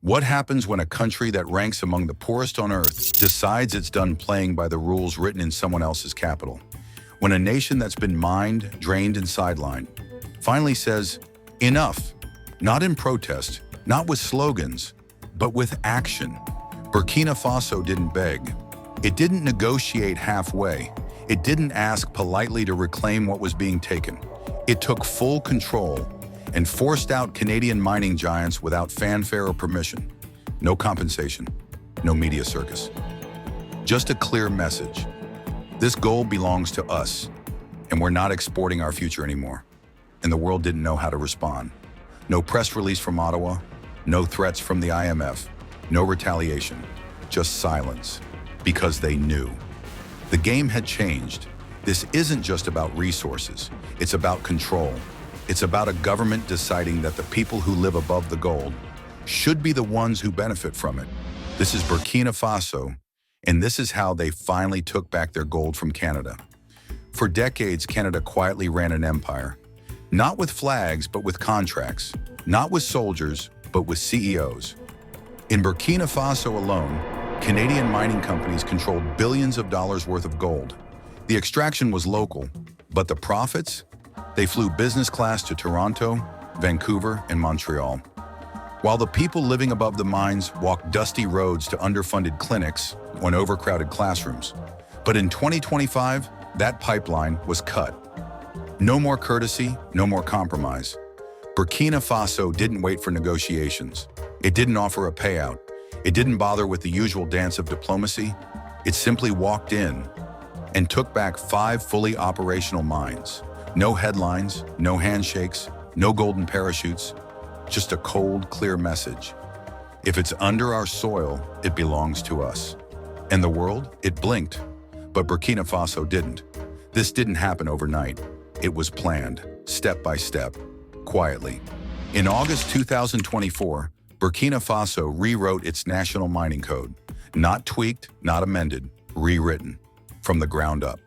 What happens when a country that ranks among the poorest on earth decides it's done playing by the rules written in someone else's capital? When a nation that's been mined, drained, and sidelined finally says, enough, not in protest, not with slogans, but with action. Burkina Faso didn't beg. It didn't negotiate halfway. It didn't ask politely to reclaim what was being taken. It took full control and forced out Canadian mining giants without fanfare or permission. No compensation, no media circus. Just a clear message. This gold belongs to us, and we're not exporting our future anymore. And the world didn't know how to respond. No press release from Ottawa, no threats from the IMF, no retaliation, just silence, because they knew. The game had changed. This isn't just about resources, it's about control. It's about a government deciding that the people who live above the gold should be the ones who benefit from it. This is Burkina Faso, and this is how they finally took back their gold from Canada. For decades, Canada quietly ran an empire. Not with flags, but with contracts. Not with soldiers, but with CEOs. In Burkina Faso alone, Canadian mining companies controlled billions of dollars worth of gold. The extraction was local, but the profits? They flew business class to Toronto, Vancouver, and Montreal. While the people living above the mines walked dusty roads to underfunded clinics or overcrowded classrooms. But in 2025, that pipeline was cut. No more courtesy, no more compromise. Burkina Faso didn't wait for negotiations. It didn't offer a payout. It didn't bother with the usual dance of diplomacy. It simply walked in and took back 5 fully operational mines. No headlines, no handshakes, no golden parachutes, just a cold, clear message. If it's under our soil, it belongs to us. And the world, it blinked, but Burkina Faso didn't. This didn't happen overnight. It was planned, step by step, quietly. In August 2024, Burkina Faso rewrote its national mining code. Not tweaked, not amended, rewritten, from the ground up.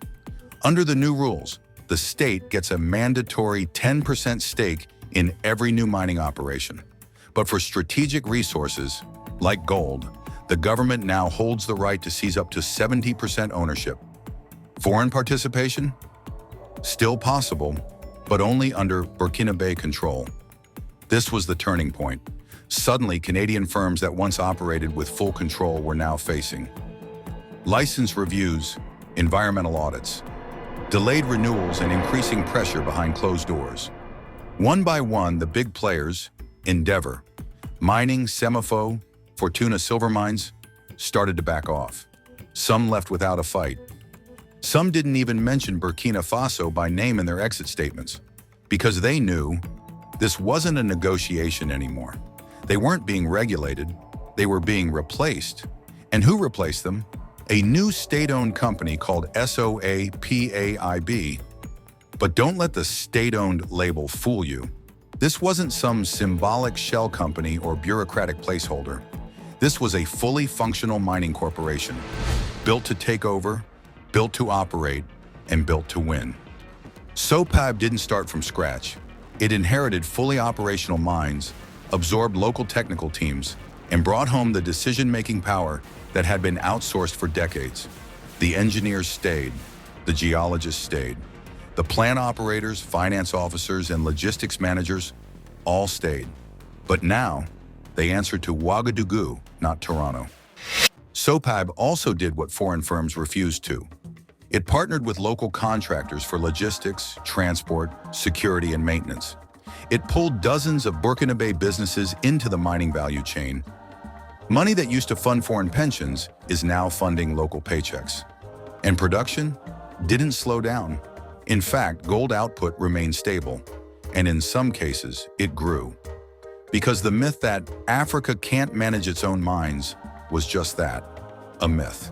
Under the new rules, the state gets a mandatory 10% stake in every new mining operation. But for strategic resources, like gold, the government now holds the right to seize up to 70% ownership. Foreign participation? Still possible, but only under Burkinabé control. This was the turning point. Suddenly, Canadian firms that once operated with full control were now facing license reviews, environmental audits, delayed renewals, and increasing pressure behind closed doors. One by one, the big players, Endeavour, Mining, Semafo, Fortuna Silver Mines, started to back off. Some left without a fight. Some didn't even mention Burkina Faso by name in their exit statements, because they knew this wasn't a negotiation anymore. They weren't being regulated, they were being replaced. And who replaced them? A new state-owned company called SOAPAIB. But don't let the state-owned label fool you. This wasn't some symbolic shell company or bureaucratic placeholder. This was a fully functional mining corporation, built to take over, built to operate, and built to win. SOPAB didn't start from scratch. It inherited fully operational mines, absorbed local technical teams, and brought home the decision-making power that had been outsourced for decades. The engineers stayed, the geologists stayed. The plant operators, finance officers, and logistics managers all stayed. But now, they answered to Ouagadougou, not Toronto. SOPAB also did what foreign firms refused to. It partnered with local contractors for logistics, transport, security, and maintenance. It pulled dozens of Burkinabé businesses into the mining value chain. Money that used to fund foreign pensions is now funding local paychecks. And production didn't slow down. In fact, gold output remained stable, and in some cases, it grew. Because the myth that Africa can't manage its own mines was just that, a myth.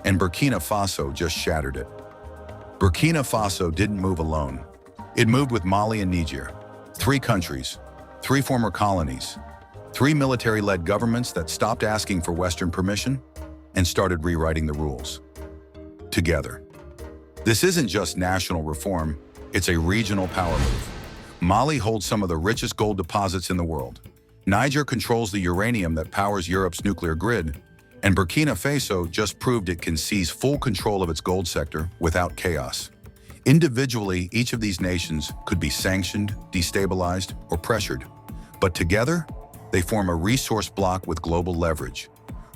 And Burkina Faso just shattered it. Burkina Faso didn't move alone. It moved with Mali and Niger, 3 countries, 3 former colonies, 3 military-led governments that stopped asking for Western permission and started rewriting the rules. Together. This isn't just national reform, it's a regional power move. Mali holds some of the richest gold deposits in the world. Niger controls the uranium that powers Europe's nuclear grid, and Burkina Faso just proved it can seize full control of its gold sector without chaos. Individually, each of these nations could be sanctioned, destabilized, or pressured. But together, they form a resource bloc with global leverage.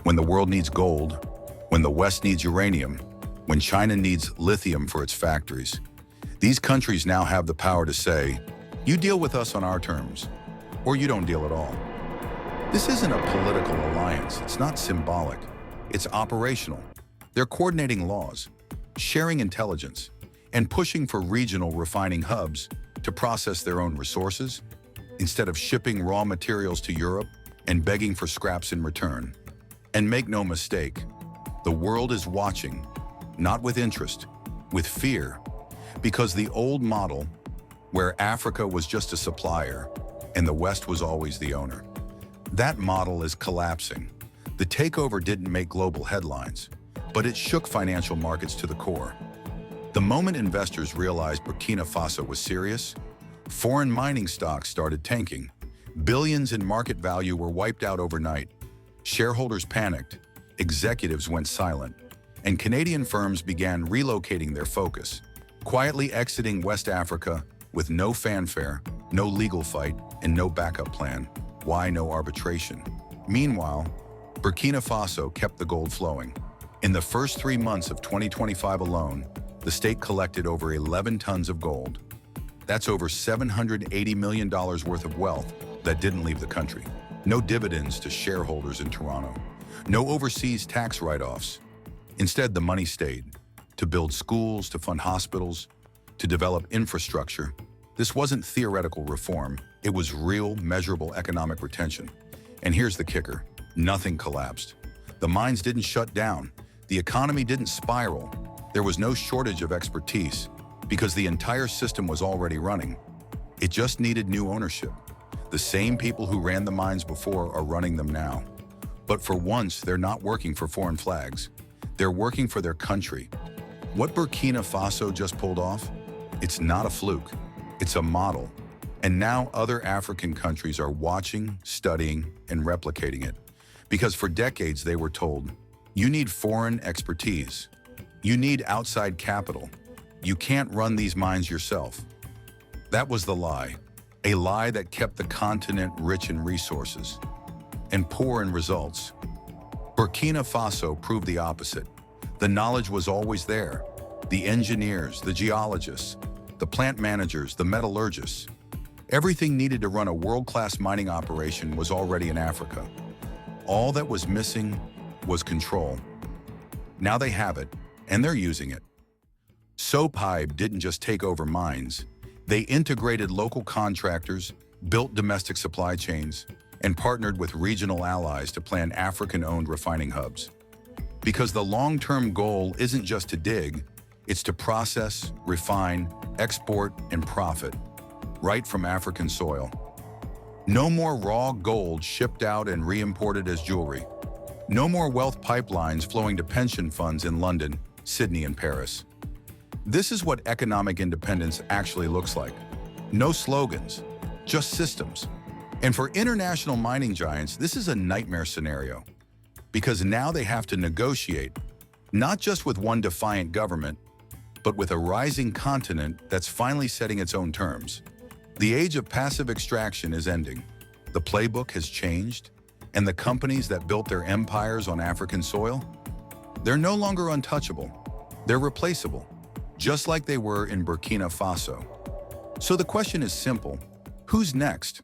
When the world needs gold, when the West needs uranium, when China needs lithium for its factories, these countries now have the power to say, you deal with us on our terms, or you don't deal at all. This isn't a political alliance. It's not symbolic. It's operational. They're coordinating laws, sharing intelligence, and pushing for regional refining hubs to process their own resources instead of shipping raw materials to Europe and begging for scraps in return. And make no mistake, the world is watching, not with interest, with fear, because the old model, where Africa was just a supplier and the West was always the owner, that model is collapsing. The takeover didn't make global headlines, but it shook financial markets to the core. The moment investors realized Burkina Faso was serious, foreign mining stocks started tanking. Billions in market value were wiped out overnight. Shareholders panicked, executives went silent, and Canadian firms began relocating their focus, quietly exiting West Africa with no fanfare, no legal fight, and no backup plan. Why no arbitration? Meanwhile, Burkina Faso kept the gold flowing. In the first 3 months of 2025 alone, the state collected over 11 tons of gold. That's over $780 million worth of wealth that didn't leave the country. No dividends to shareholders in Toronto. No overseas tax write-offs. Instead, the money stayed to build schools, to fund hospitals, to develop infrastructure. This wasn't theoretical reform. It was real, measurable economic retention. And here's the kicker. Nothing collapsed. The mines didn't shut down. The economy didn't spiral. There was no shortage of expertise because the entire system was already running. It just needed new ownership. The same people who ran the mines before are running them now. But for once, they're not working for foreign flags. They're working for their country. What Burkina Faso just pulled off? It's not a fluke. It's a model. And now other African countries are watching, studying, and replicating it. Because for decades they were told, you need foreign expertise. You need outside capital. You can't run these mines yourself. That was the lie. A lie that kept the continent rich in resources and poor in results. Burkina Faso proved the opposite. The knowledge was always there. The engineers, the geologists, the plant managers, the metallurgists. Everything needed to run a world-class mining operation was already in Africa. All that was missing was control. Now they have it, and they're using it. SOPIBE didn't just take over mines. They integrated local contractors, built domestic supply chains, and partnered with regional allies to plan African-owned refining hubs. Because the long-term goal isn't just to dig, it's to process, refine, export, and profit, right from African soil. No more raw gold shipped out and re-imported as jewelry. No more wealth pipelines flowing to pension funds in London, Sydney, and Paris. This is what economic independence actually looks like. No slogans, just systems. And for international mining giants, this is a nightmare scenario. Because now they have to negotiate, not just with one defiant government, but with a rising continent that's finally setting its own terms. The age of passive extraction is ending. The playbook has changed, and the companies that built their empires on African soil, they're no longer untouchable. They're replaceable, just like they were in Burkina Faso. So the question is simple: who's next?